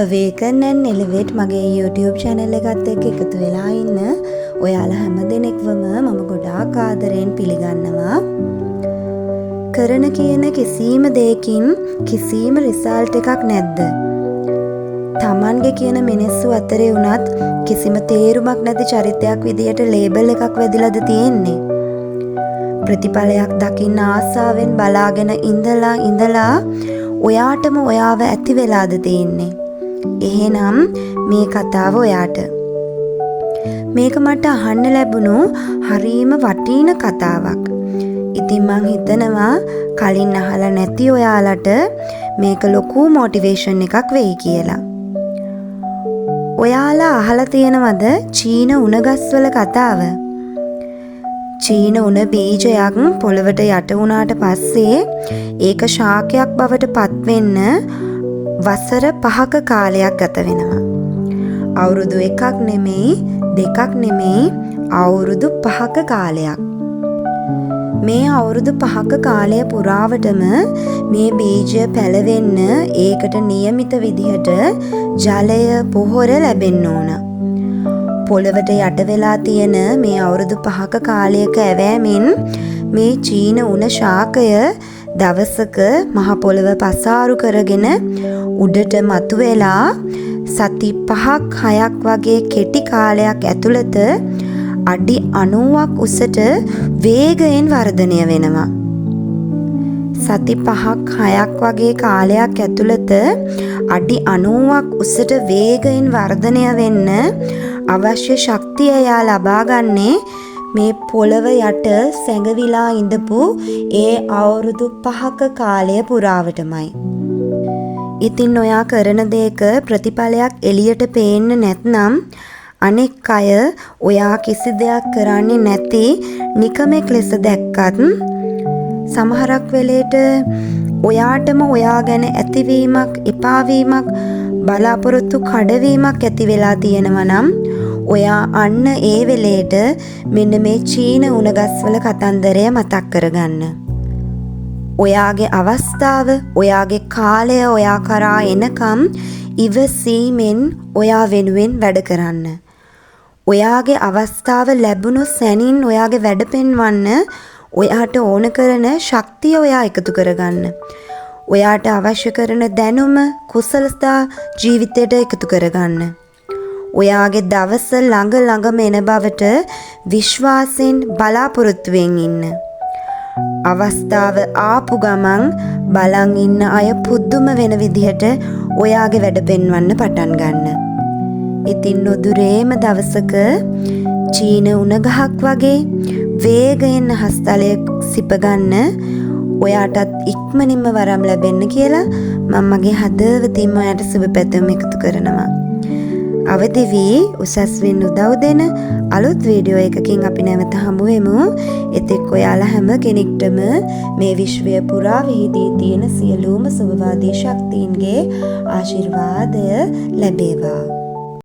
Awaken and Elevate මගේ YouTube channel එකත් එක්ක එකතු වෙලා ඉන්න ඔයාලා හැම දෙනෙක්වම මම ගොඩාක් ආදරෙන් පිළිගන්නවා. කරන කියන කිසිම දෙයකින් කිසිම රිසල්ට් එකක් නැද්ද? Tamange කියන මිනිස්සු අතරේ වුණත් කිසිම තේරුමක් නැති චරිතයක් විදියට ලේබල් එකක් වැදිලාද තියෙන්නේ? ප්‍රතිඵලයක් දකින්න ආසාවෙන් බලාගෙන ඉඳලා ඔයාටම ඔයාව ඇති වෙලාද තියෙන්නේ? එහෙනම් මේ කතාව ඔයාට. මේක මට අහන්න ලැබුණු හරීම වටින කතාවක්. ඉතින් මං හිතනවා කලින් අහලා නැති ඔයාලට මේක ලොකු මොටිවේෂන් එකක් වෙයි කියලා. ඔයාලා අහලා තියෙනවද චීන උණගස්වල කතාව? චීන උණ බීජයක් පොළවට යට වුණාට පස්සේ ඒක ශාකයක් බවට පත් වෙන්න වසර 5ක කාලයක් ගත වෙනවා. අවුරුදු 1ක් නෙමෙයි 2ක් නෙමෙයි අවුරුදු 5ක කාලයක්. මේ අවුරුදු 5ක කාලය පුරාවටම මේ බීජය පැලවෙන්න ඒකට નિયમિત විදිහට ජලය පොහොර ලැබෙන්න ඕන. පොළවට යට වෙලා තියෙන මේ අවුරුදු 5ක කාලයක ඇවෑමෙන් මේ චීන උණ ශාකය දවසක මහ පොළව පසාරු කරගෙන උඩට මතුවෙලා සති 5ක් 6ක් වගේ කෙටි කාලයක් ඇතුළත අඩි 90ක් උසට වේගයෙන් වර්ධනය වෙනවා. සති 5ක් 6ක් වගේ කාලයක් ඇතුළත අඩි 90ක් උසට වේගයෙන් වර්ධනය වෙන්න අවශ්‍ය ශක්තිය එයා ලබා ගන්නේ මේ පොළව යට සැඟවිලා ඉඳපු ඒ අවුරුදු 5ක කාලය පුරාවටමයි. ඉතින් ඔයා කරන දේක ප්‍රතිඵලයක් එළියට පේන්න නැත්නම් අනෙක් අය ඔයා කිසි දෙයක් කරන්නේ නැති නිකමෙක් ලෙස දැක්කත් සමහරක් වෙලේට ඔයාටම ඔයා ගැන ඇතිවීමක් එපාවීමක් බලාපොරොත්තු කඩවීමක් ඇති වෙලා තියෙනවා නම් ඔයා අන්න ඒ වෙලේට මෙන්න මේ චීන උණගස්වල කතන්දරය මතක් කරගන්න. ඔයාගේ අවස්ථාව, ඔයාගේ කාලය ඔයා කරා එනකම් ඉවසීමෙන් ඔයා වෙනුවෙන් වැඩ කරන්න. ඔයාගේ අවස්ථාව ලැබුණු සැනින් ඔයාගේ වැඩ පෙන්වන්න ඔයාට ඕන කරන ශක්තිය ඔයා එකතු කරගන්න. ඔයාට අවශ්‍ය කරන දැනුම, කුසලතා ජීවිතයට එකතු කරගන්න. ඔයාගේ දවස ළඟම එන බවට විශ්වාසයෙන් බලාපොරොත්තුවෙන් ඉන්න. අවස්ථාව ආපු ගමන් බලන් ඉන්න අය පුදුම වෙන විදිහට ඔයාගේ වැඩ පෙන්වන්න පටන් ගන්න. ඉතින් නොදුරේම දවසක චීන උණ ගහක් වගේ වේගයෙන් හස්තලයේ සිපගන්න ඔයාටත් ඉක්මනින්ම වරම් ලැබෙන්න කියලා මම මගේ හදවතින්ම ඔයාට සුබ පැතුම් එකතු කරනවා. අවදි වී උසස් වෙන්න උදව් දෙන අලුත් වීඩියෝ එකකින් අපි නැවත හමු වෙමු. එතෙක් ඔයාලා හැම කෙනෙක්ටම මේ විශ්වය පුරා විහිදී තියෙන සියලුම සුභවාදී ශක්තියින්ගේ ආශිර්වාදය ලැබේවා.